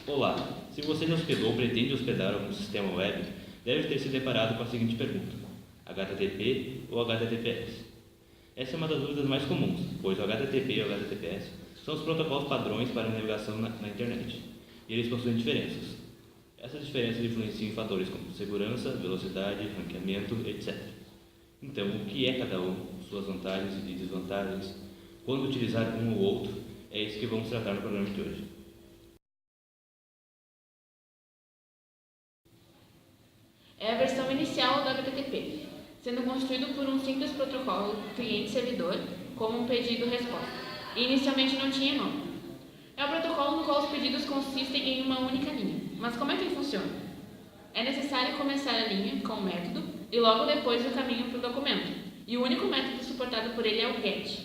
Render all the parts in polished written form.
Olá, se você já hospedou ou pretende hospedar algum sistema web, deve ter se deparado com a seguinte pergunta: HTTP ou HTTPS? Essa é uma das dúvidas mais comuns, pois o HTTP e o HTTPS são os protocolos padrões para navegação na internet, e eles possuem diferenças. Essas diferenças influenciam em fatores como segurança, velocidade, ranqueamento, etc. Então, o que é cada um, suas vantagens e desvantagens, quando utilizar um ou outro, é isso que vamos tratar no programa de hoje. É a versão inicial do HTTP, sendo constituído por um simples protocolo cliente-servidor, como um pedido-resposta, e inicialmente não tinha nome. É o protocolo no qual os pedidos consistem em uma única linha. Mas como é que ele funciona? É necessário começar a linha com o método e logo depois o caminho para o documento, e o único método suportado por ele é o GET.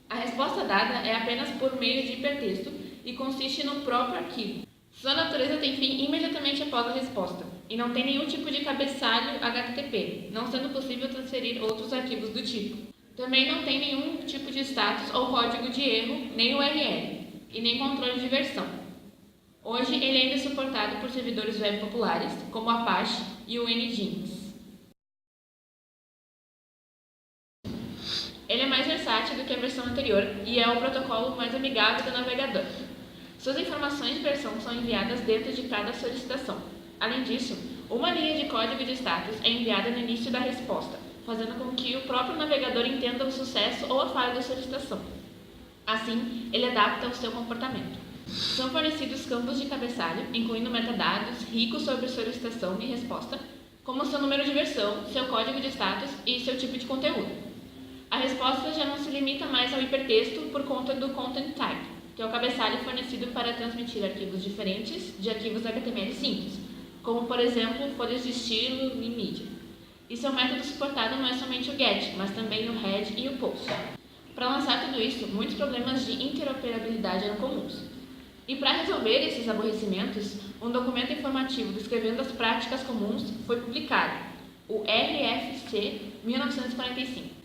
A resposta dada é apenas por meio de hipertexto e consiste no próprio arquivo. Sua natureza tem fim imediatamente após a resposta, e não tem nenhum tipo de cabeçalho HTTP, não sendo possível transferir outros arquivos do tipo. Também não tem nenhum tipo de status ou código de erro, nem URL, e nem controle de versão. Hoje ele ainda é suportado por servidores web populares, como o Apache e o Nginx. Ele é mais versátil do que a versão anterior e é o protocolo mais amigável do navegador. Suas informações de versão são enviadas dentro de cada solicitação. Além disso, uma linha de código de status é enviada no início da resposta, fazendo com que o próprio navegador entenda o sucesso ou a falha da solicitação. Assim, ele adapta o seu comportamento. São fornecidos campos de cabeçalho, incluindo metadados ricos sobre solicitação e resposta, como seu número de versão, seu código de status e seu tipo de conteúdo. A resposta já não se limita mais ao hipertexto por conta do Content Type, que é o cabeçalho fornecido para transmitir arquivos diferentes de arquivos HTML simples, como, por exemplo, folhas de estilo e mídia. E seu método suportado não é somente o GET, mas também o HEAD e o POST. Para lançar tudo isso, muitos problemas de interoperabilidade eram comuns. E para resolver esses aborrecimentos, um documento informativo descrevendo as práticas comuns foi publicado, o RFC 1945.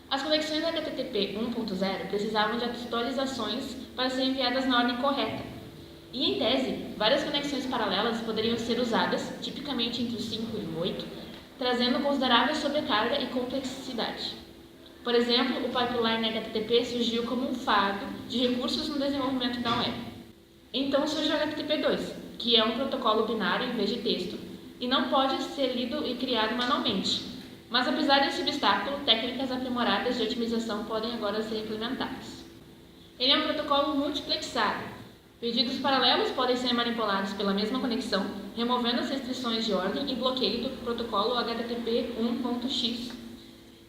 As conexões HTTP 1.0 precisavam de atualizações para serem enviadas na ordem correta. E, em tese, várias conexões paralelas poderiam ser usadas, tipicamente entre o 5 e o 8, trazendo considerável sobrecarga e complexidade. Por exemplo, o pipeline HTTP surgiu como um fardo de recursos no desenvolvimento da web. Então surge o HTTP2, que é um protocolo binário em vez de texto, e não pode ser lido e criado manualmente. Mas apesar desse obstáculo, técnicas aprimoradas de otimização podem agora ser implementadas. Ele é um protocolo multiplexado. Pedidos paralelos podem ser manipulados pela mesma conexão, removendo as restrições de ordem e bloqueio do protocolo HTTP 1.x.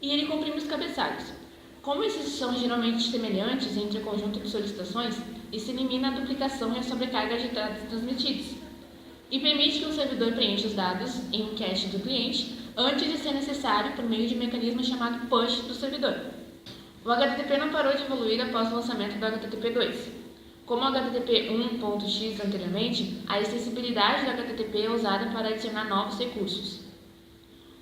E ele comprime os cabeçalhos. Como esses são geralmente semelhantes entre o conjunto de solicitações, isso elimina a duplicação e a sobrecarga de dados transmitidos. E permite que o servidor preencha os dados em um cache do cliente antes de ser necessário por meio de um mecanismo chamado push do servidor. O HTTP não parou de evoluir após o lançamento do HTTP2. Como o HTTP 1.x anteriormente, a extensibilidade do HTTP é usada para adicionar novos recursos.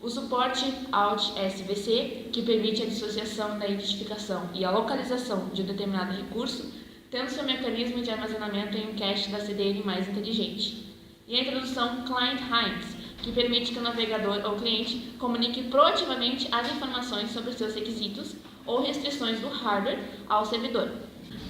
O suporte Alt-SVC, que permite a dissociação da identificação e a localização de um determinado recurso, tendo seu mecanismo de armazenamento em um cache da CDN mais inteligente. E a introdução Client-Hinds, que permite que o navegador ou cliente comunique proativamente as informações sobre seus requisitos ou restrições do hardware ao servidor.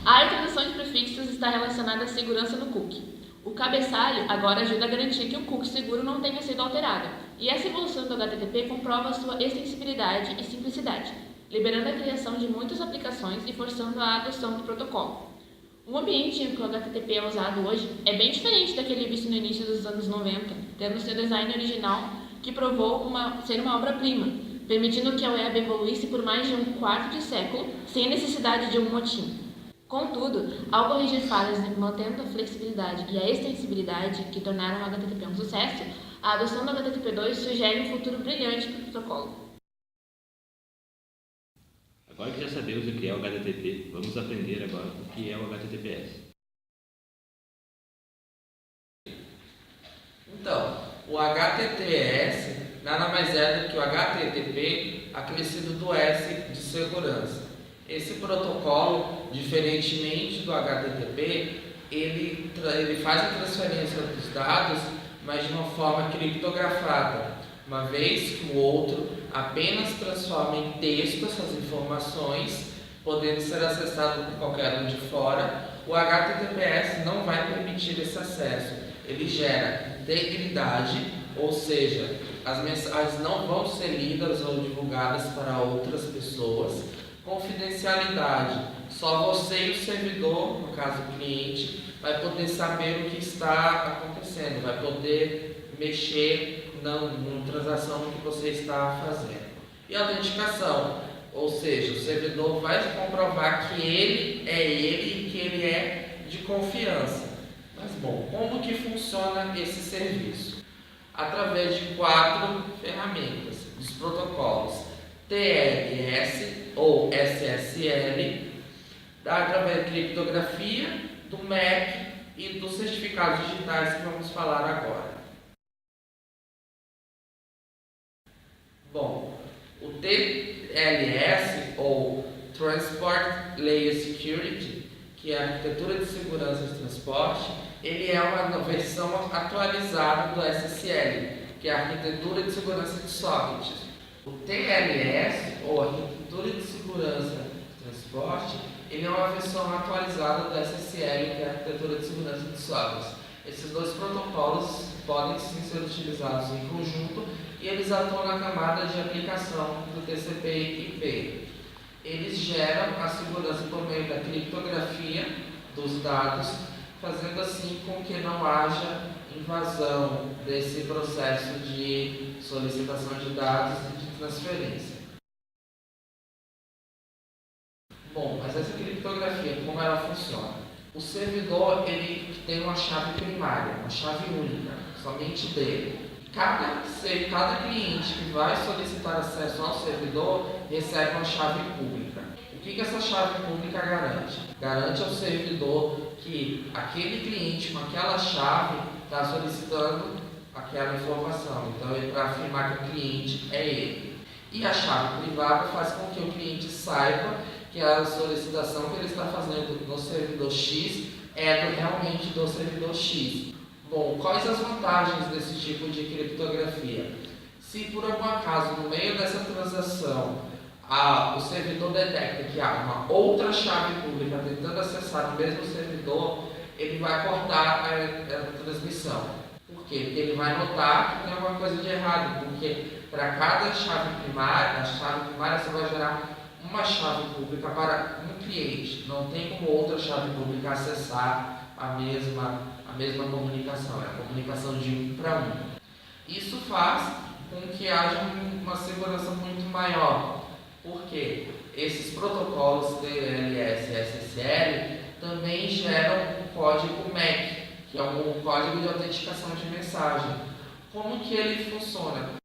A introdução de prefixos está relacionada à segurança do cookie. O cabeçalho agora ajuda a garantir que o cookie seguro não tenha sido alterado, e essa evolução do HTTP comprova sua extensibilidade e simplicidade, liberando a criação de muitas aplicações e forçando a adoção do protocolo. O ambiente em que o HTTP é usado hoje é bem diferente daquele visto no início dos anos 90, tendo seu design original que provou ser uma obra-prima, permitindo que a web evoluísse por mais de um quarto de século sem necessidade de um motim. Contudo, ao corrigir falhas mantendo a flexibilidade e a extensibilidade que tornaram o HTTP um sucesso, a adoção do HTTP2 sugere um futuro brilhante para o protocolo. Agora que já sabemos o que é o HTTP, vamos aprender agora o que é o HTTPS. Então, o HTTPS nada mais é do que o HTTP acrescido do S de segurança. Esse protocolo, diferentemente do HTTP, ele faz a transferência dos dados, mas de uma forma criptografada, uma vez que o outro apenas transforma em texto essas informações, podendo ser acessado por qualquer um de fora. O HTTPS não vai permitir esse acesso. Ele gera integridade, ou seja, as mensagens não vão ser lidas ou divulgadas para outras pessoas. Confidencialidade, só você e o servidor, no caso o cliente, vai poder saber o que está acontecendo, vai poder mexer na transação que você está fazendo. E autenticação, ou seja, o servidor vai comprovar que ele e que ele é de confiança. Mas bom, como que funciona esse serviço? Através de 4 ferramentas, dos protocolos TLS ou SSL, através de criptografia, do MAC e dos certificados digitais que vamos falar agora. Bom, o TLS ou Transport Layer Security, que é a arquitetura de segurança de transporte, ele é uma versão atualizada do SSL, que é a arquitetura de segurança de sockets. O TLS, ou arquitetura de segurança de transporte, ele é uma versão atualizada do SSL, que é a arquitetura de segurança de sockets. Esses dois protocolos podem sim ser utilizados em conjunto e eles atuam na camada de aplicação do TCP/IP. Eles geram a segurança por meio da criptografia dos dados, fazendo assim com que não haja invasão desse processo de solicitação de dados e de transferência. Bom, mas essa criptografia, como ela funciona? O servidor ele tem uma chave primária, uma chave única, somente dele. Cada cliente que vai solicitar acesso ao servidor recebe uma chave pública. O que essa chave pública garante? Garante ao servidor que aquele cliente com aquela chave está solicitando aquela informação. Então, é para afirmar que o cliente é ele. E a chave privada faz com que o cliente saiba que a solicitação que ele está fazendo no servidor X é realmente do servidor X. Bom, quais as vantagens desse tipo de criptografia? Se por algum acaso, no meio dessa transação, o servidor detecta que há uma outra chave pública tentando acessar o mesmo servidor, ele vai cortar a transmissão. Por quê? Porque ele vai notar que tem alguma coisa de errado, porque para cada chave primária, você vai gerar uma chave pública para um cliente. Não tem como outra chave pública acessar a mesma comunicação, é a comunicação de um para um. Isso faz com que haja uma segurança muito maior, porque esses protocolos TLS e SSL também geram um código MAC, que é um código de autenticação de mensagem. Como que ele funciona?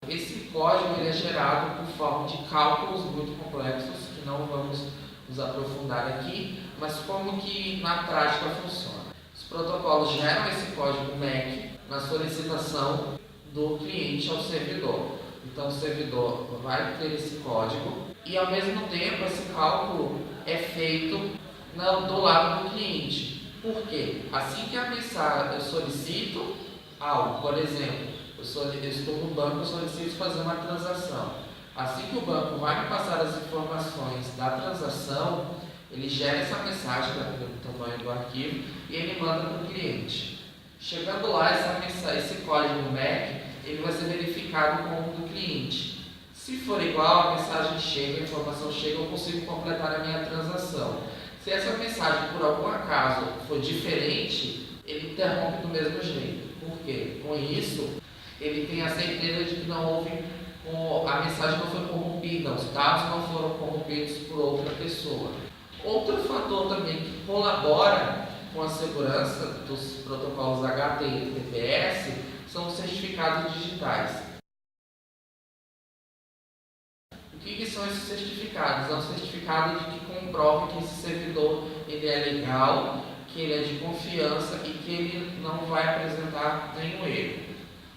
Esse código ele é gerado por forma de cálculos muito complexos, que não vamos nos aprofundar aqui, mas como que na prática funciona. Os protocolos geram esse código MAC na solicitação do cliente ao servidor. Então o servidor vai ter esse código e ao mesmo tempo esse cálculo é feito do lado do cliente. Por quê? Assim que a mensagem eu solicito algo, por exemplo, eu estou no banco, eu solicito fazer uma transação. Assim que o banco vai me passar as informações da transação, ele gera essa mensagem do tamanho do arquivo e ele manda para o cliente. Chegando lá, esse código MAC ele vai ser verificado com o do cliente. Se for igual, a mensagem chega, a informação chega, eu consigo completar a minha transação. Se essa mensagem, por algum acaso, for diferente, ele interrompe do mesmo jeito. Por quê? Com isso, ele tem a certeza de que não houve, a mensagem não foi corrompida, os dados não foram corrompidos por outra pessoa. Outro fator também que colabora com a segurança dos protocolos HTTPS são os certificados digitais. O que são esses certificados? É um certificado que comprova que esse servidor ele é legal, que ele é de confiança e que ele não vai apresentar nenhum erro.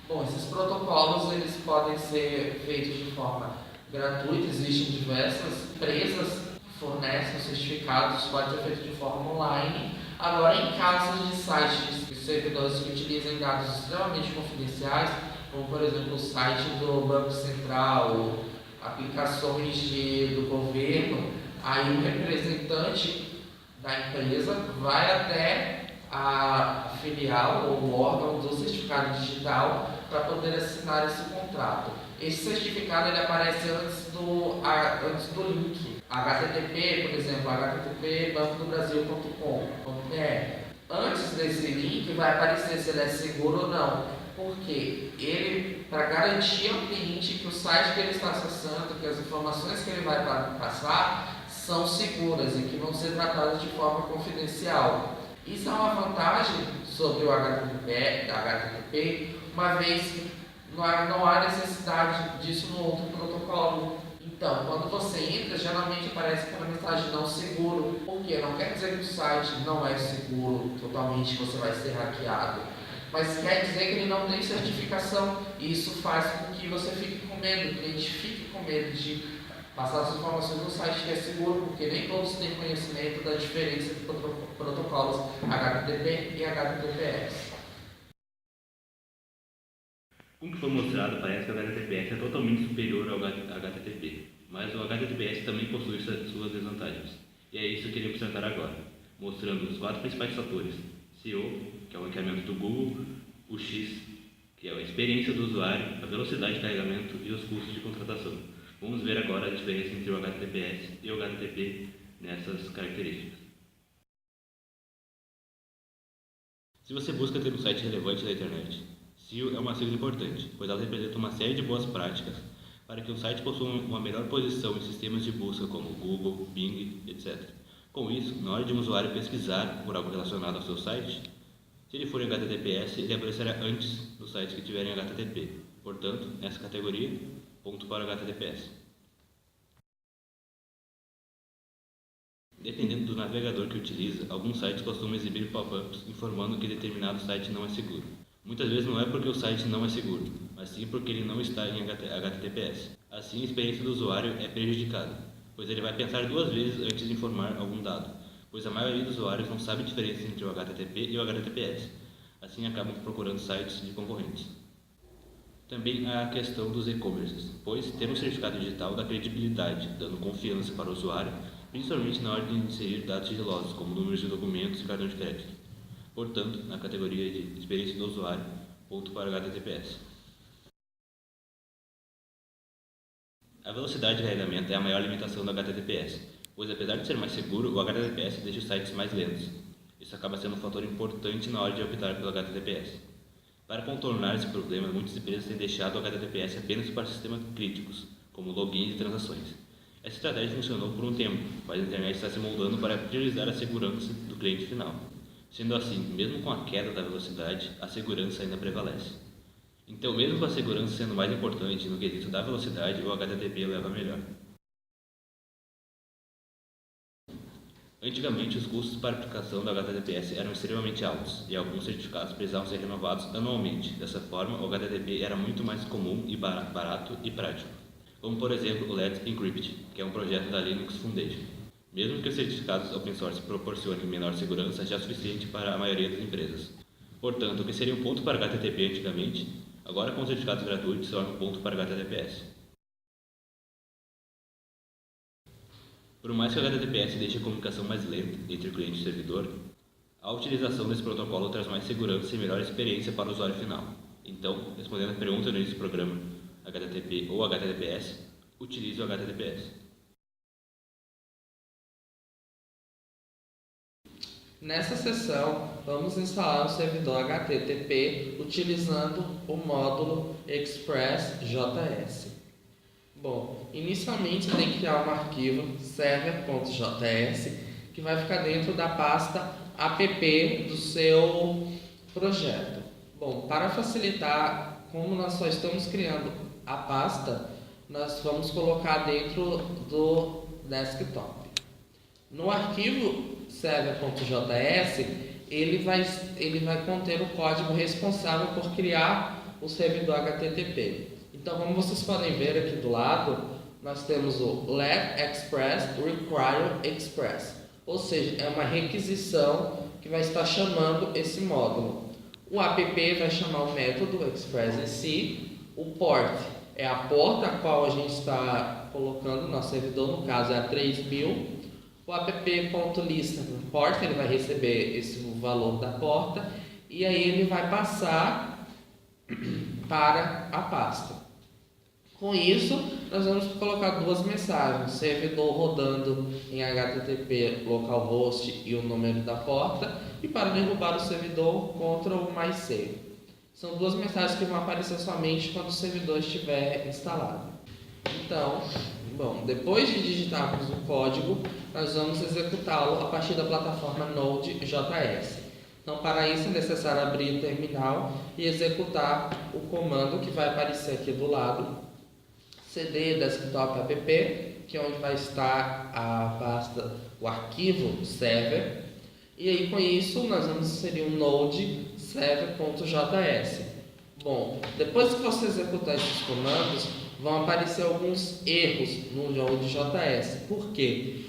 Bom, esses protocolos eles podem ser feitos de forma gratuito, existem diversas empresas que fornecem certificados, pode ser feito de forma online. Agora, em casos de sites de servidores que utilizem dados extremamente confidenciais, como por exemplo o site do Banco Central, aplicações do governo, aí o representante da empresa vai até a filial ou o órgão do certificado digital para poder assinar esse contrato. Esse certificado ele aparece antes do link. HTTP, por exemplo, http://bancodobrasil.com.br. Antes desse link vai aparecer se ele é seguro ou não. Porque ele, para garantir ao cliente que o site que ele está acessando, que as informações que ele vai passar são seguras e que vão ser tratadas de forma confidencial. Isso é uma vantagem sobre o HTTP, uma vez que não há necessidade disso no outro protocolo. Então, quando você entra, geralmente aparece aquela mensagem não seguro, porque não quer dizer que o site não é seguro totalmente, que você vai ser hackeado, mas quer dizer que ele não tem certificação, e isso faz com que você fique com medo, o cliente fique com medo de passar as informações no site que é seguro, porque nem todos têm conhecimento da diferença de protocolos HTTP e HTTPS. Como foi mostrado, parece que o HTTPS é totalmente superior ao HTTP, mas o HTTPS também possui suas desvantagens. E é isso que iremos tratar agora, mostrando os 4 principais fatores: SEO, que é o ranqueamento do Google, o X, que é a experiência do usuário, a velocidade de carregamento e os custos de contratação. Vamos ver agora a diferença entre o HTTPS e o HTTP nessas características. Se você busca ter um site relevante na internet, SEO é uma sigla importante, pois ela representa uma série de boas práticas para que um site possua uma melhor posição em sistemas de busca como Google, Bing, etc. Com isso, na hora de um usuário pesquisar por algo relacionado ao seu site, se ele for em HTTPS, ele aparecerá antes dos sites que tiverem HTTP. Portanto, nessa categoria, ponto para o HTTPS. Dependendo do navegador que utiliza, alguns sites costumam exibir pop-ups informando que determinado site não é seguro. Muitas vezes não é porque o site não é seguro, mas sim porque ele não está em HTTPS. Assim, a experiência do usuário é prejudicada, pois ele vai pensar 2 vezes antes de informar algum dado, pois a maioria dos usuários não sabe a diferença entre o HTTP e o HTTPS. Assim, acabam procurando sites de concorrentes. Também há a questão dos e-commerces, pois ter um certificado digital dá credibilidade, dando confiança para o usuário, principalmente na hora de inserir dados sigilosos, como números de documentos e cartão de crédito. Portanto, na categoria de experiência do usuário, ponto para o HTTPS. A velocidade de carregamento é a maior limitação do HTTPS, pois apesar de ser mais seguro, o HTTPS deixa os sites mais lentos. Isso acaba sendo um fator importante na hora de optar pelo HTTPS. Para contornar esse problema, muitas empresas têm deixado o HTTPS apenas para sistemas críticos, como logins e transações. Essa estratégia funcionou por um tempo, mas a internet está se moldando para priorizar a segurança do cliente final. Sendo assim, mesmo com a queda da velocidade, a segurança ainda prevalece. Então, mesmo com a segurança sendo mais importante no quesito da velocidade, o HTTP leva melhor. Antigamente, os custos para a aplicação do HTTPS eram extremamente altos e alguns certificados precisavam ser renovados anualmente. Dessa forma, o HTTP era muito mais comum e barato e prático, como por exemplo o Let's Encrypt, que é um projeto da Linux Foundation. Mesmo que os certificados open source proporcionem menor segurança, já é suficiente para a maioria das empresas. Portanto, o que seria um ponto para HTTP antigamente, agora com certificados gratuitos se torna um ponto para HTTPS. Por mais que o HTTPS deixe a comunicação mais lenta entre o cliente e o servidor, a utilização desse protocolo traz mais segurança e melhor experiência para o usuário final. Então, respondendo a pergunta no início do programa, HTTP ou HTTPS, utilize o HTTPS. Nessa sessão, vamos instalar o servidor HTTP utilizando o módulo ExpressJS. Bom, inicialmente você tem que criar um arquivo server.js que vai ficar dentro da pasta app do seu projeto. Bom, para facilitar, como nós só estamos criando a pasta, nós vamos colocar dentro do desktop. No arquivo server.js, ele vai conter o código responsável por criar o servidor HTTP. Então, como vocês podem ver aqui do lado, nós temos o let express require express, ou seja, é uma requisição que vai estar chamando esse módulo. O app vai chamar o método express em si, o port é a porta a qual a gente está colocando no nosso servidor, no caso é a 3000. O app.list porta, ele vai receber esse valor da porta e aí ele vai passar para a pasta. Com isso, nós vamos colocar duas mensagens, servidor rodando em HTTP localhost e o número da porta, e para derrubar o servidor, Ctrl mais C. São duas mensagens que vão aparecer somente quando o servidor estiver instalado. Então, depois de digitarmos o código, nós vamos executá-lo a partir da plataforma Node.js. Então, para isso é necessário abrir o terminal e executar o comando que vai aparecer aqui do lado, cd desktop app, que é onde vai estar a pasta, o arquivo server, e aí com isso nós vamos inserir um node server.js. Bom, depois que você executar esses comandos, vão aparecer alguns erros no Node.js. Por quê?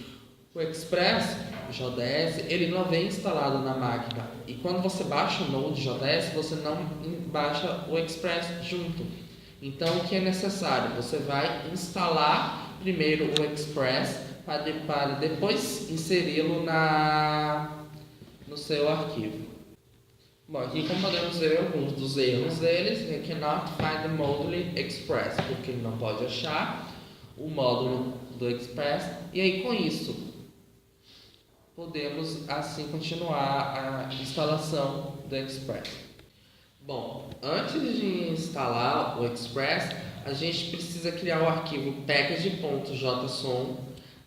O Express.js ele não vem instalado na máquina, e quando você baixa o Node.js, você não baixa o Express junto. Então, o que é necessário? Você vai instalar primeiro o Express para depois inseri-lo no seu arquivo. Bom, aqui como podemos ver alguns dos erros deles, é cannot find the module Express, porque ele não pode achar o módulo do Express, e aí com isso podemos assim continuar a instalação do Express. Bom, antes de instalar o Express, a gente precisa criar o arquivo package.json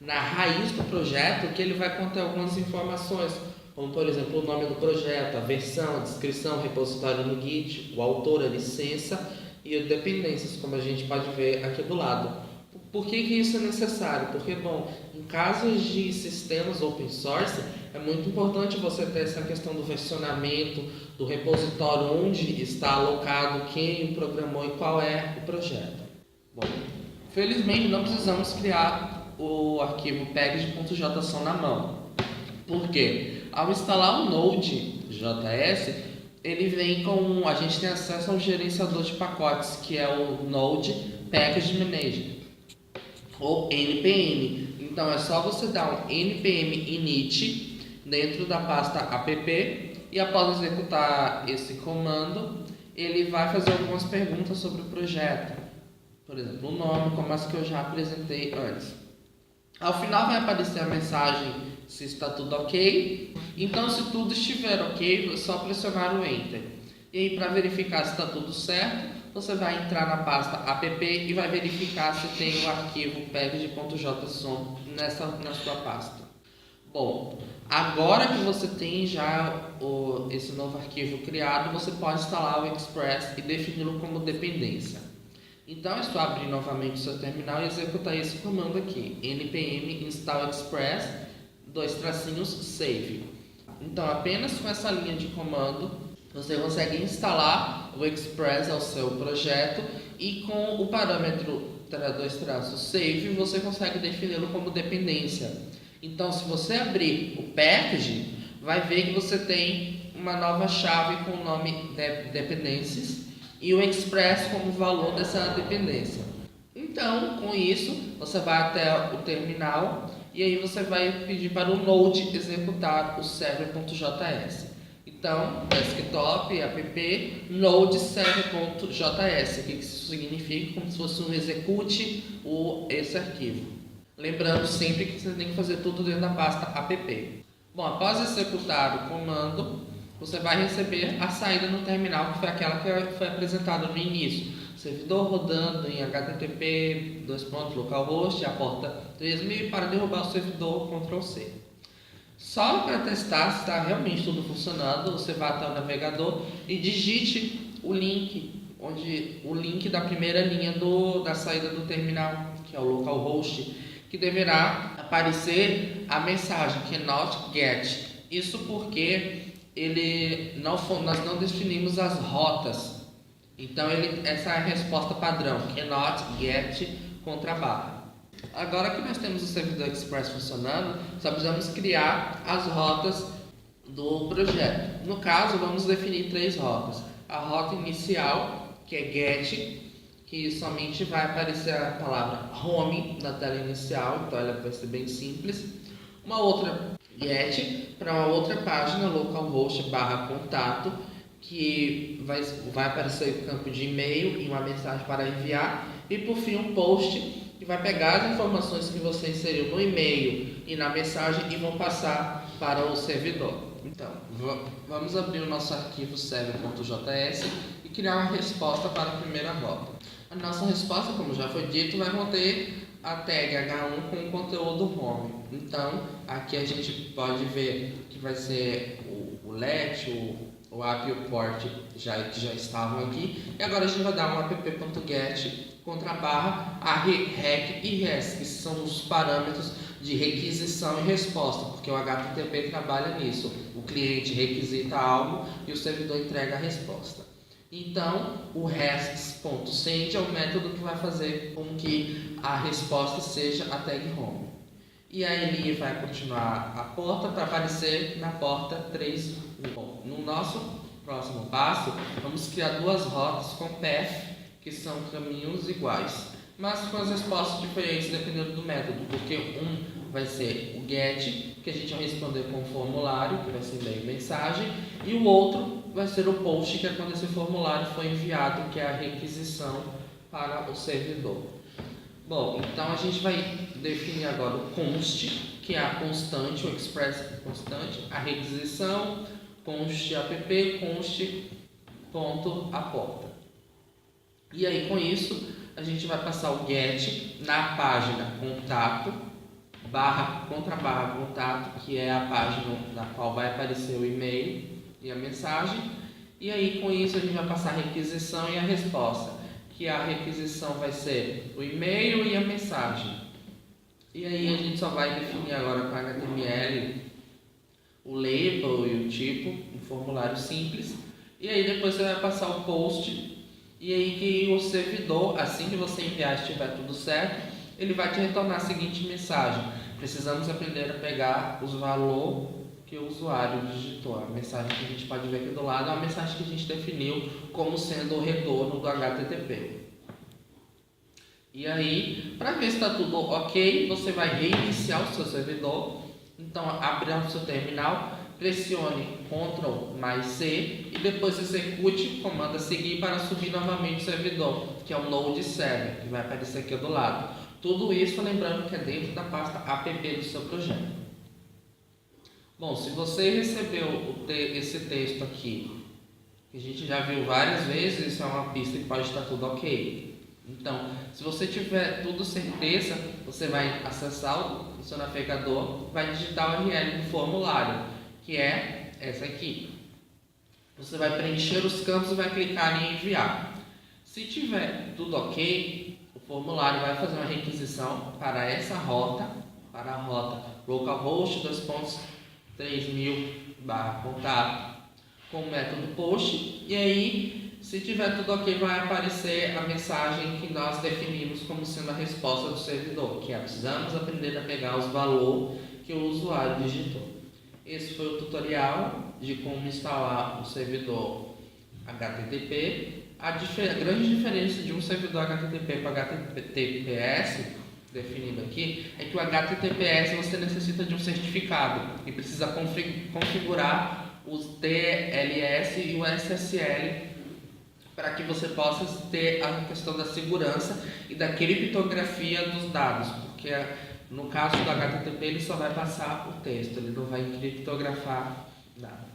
na raiz do projeto, que ele vai conter algumas informações, como por exemplo o nome do projeto, a versão, a descrição, o repositório no Git, o autor, a licença e as dependências, como a gente pode ver aqui do lado. Por que isso é necessário? Porque, em casos de sistemas open source, é muito importante você ter essa questão do versionamento, do repositório, onde está alocado, quem programou e qual é o projeto. Bom, felizmente não precisamos criar o arquivo package.json na mão. Por quê? Ao instalar o Node.js, ele vem a gente tem acesso ao gerenciador de pacotes, que é o Node Package Manager, ou NPM. Então é só você dar um npm init dentro da pasta app, e após executar esse comando, ele vai fazer algumas perguntas sobre o projeto. Por exemplo, o nome, como as que eu já apresentei antes. Ao final vai aparecer a mensagem se está tudo ok. Então, se tudo estiver ok, é só pressionar o Enter. E aí, para verificar se está tudo certo, você vai entrar na pasta app e vai verificar se tem o arquivo package.json na sua pasta. Bom, agora que você tem já esse novo arquivo criado, você pode instalar o Express e defini-lo como dependência. Então é só abrir novamente o seu terminal e executar esse comando aqui, npm install express --save. Então apenas com essa linha de comando você consegue instalar o Express ao seu projeto, e com o parâmetro --save você consegue defini-lo como dependência. Então, se você abrir o package, vai ver que você tem uma nova chave com o nome dependencies e o Express como valor dessa dependência. Então, com isso, você vai até o terminal e aí você vai pedir para o Node executar o server.js. Então, desktop, app, node server.js. O que isso significa? Como se fosse um execute esse arquivo. Lembrando sempre que você tem que fazer tudo dentro da pasta app. Bom, após executar o comando, você vai receber a saída no terminal, que foi aquela que foi apresentada no início. Servidor rodando em HTTP, localhost, a porta 3000, para derrubar o servidor, Ctrl C. Só para testar se está realmente tudo funcionando, você vai até o navegador e digite o link da primeira linha da saída do terminal, que é o localhost, que deverá aparecer a mensagem cannot get. Isso porque nós não definimos as rotas. Então essa é a resposta padrão, cannot get ! Agora que nós temos o servidor Express funcionando, só precisamos criar as rotas do projeto. No caso, vamos definir 3 rotas. A rota inicial, que é GET, que somente vai aparecer a palavra home na tela inicial, então ela vai ser bem simples. Uma outra GET para uma outra página, localhost/contato, que vai aparecer o campo de e-mail e uma mensagem para enviar. E por fim, um post que vai pegar as informações que você inseriu no e-mail e na mensagem e vão passar para o servidor. Então, vamos abrir o nosso arquivo server.js e criar uma resposta para a primeira rota. A nossa resposta, como já foi dito, vai conter a tag H1 com o conteúdo home. Então, aqui a gente pode ver que vai ser o let, o app e o port que já estavam aqui. E agora a gente vai dar um app.get contra a barra rec e res, que são os parâmetros de requisição e resposta, porque o HTTP trabalha nisso. O cliente requisita algo e o servidor entrega a resposta. Então, o res.send é o método que vai fazer com que a resposta seja a tag home. E aí ele vai continuar a porta para aparecer na porta 3. Bom, no nosso próximo passo, vamos criar 2 rotas com path, que são caminhos iguais, mas com as respostas diferentes dependendo do método, porque um vai ser o get, que a gente vai responder com o formulário, que vai ser e-mail e mensagem, e o outro vai ser o post, que é quando esse formulário foi enviado, que é a requisição para o servidor. Bom, então a gente vai definir agora o const, que é a constante, o express constante, a requisição, const app, const ponto a porta. E aí com isso a gente vai passar o get na página contato, contra barra contato, que é a página na qual vai aparecer o e-mail e a mensagem. E aí com isso a gente vai passar a requisição e a resposta, que a requisição vai ser o e-mail e a mensagem. E aí a gente só vai definir agora com HTML o label e o tipo, um formulário simples. E aí depois você vai passar o post, e aí que o servidor, assim que você enviar e estiver tudo certo, ele vai te retornar a seguinte mensagem: precisamos aprender a pegar os valores que o usuário digitou. A mensagem que a gente pode ver aqui do lado é uma mensagem que a gente definiu como sendo o retorno do HTTP. E aí, para ver se está tudo ok, você vai reiniciar o seu servidor. Então, abra o seu terminal, pressione Ctrl mais C e depois execute o comando a seguir para subir novamente o servidor, que é o Node Server, que vai aparecer aqui do lado. Tudo isso lembrando que é dentro da pasta app do seu projeto. Bom, se você recebeu esse texto aqui, que a gente já viu várias vezes, isso é uma pista que pode estar tudo ok. Então, se você tiver tudo certeza, você vai acessar o seu navegador, vai digitar o URL do formulário, que é essa aqui. Você vai preencher os campos e vai clicar em enviar. Se tiver tudo ok, o formulário vai fazer uma requisição para essa rota, para a rota localhost 2.3000/contato com o método post, e aí, se tiver tudo ok, vai aparecer a mensagem que nós definimos como sendo a resposta do servidor, que é: precisamos aprender a pegar os valores que o usuário digitou. Esse foi o tutorial de como instalar o servidor HTTP. A grande diferença de um servidor HTTP para HTTPS, definido aqui, é que o HTTPS você necessita de um certificado e precisa configurar os TLS e o SSL para que você possa ter a questão da segurança e da criptografia dos dados, porque no caso do HTTP ele só vai passar o texto, ele não vai criptografar nada.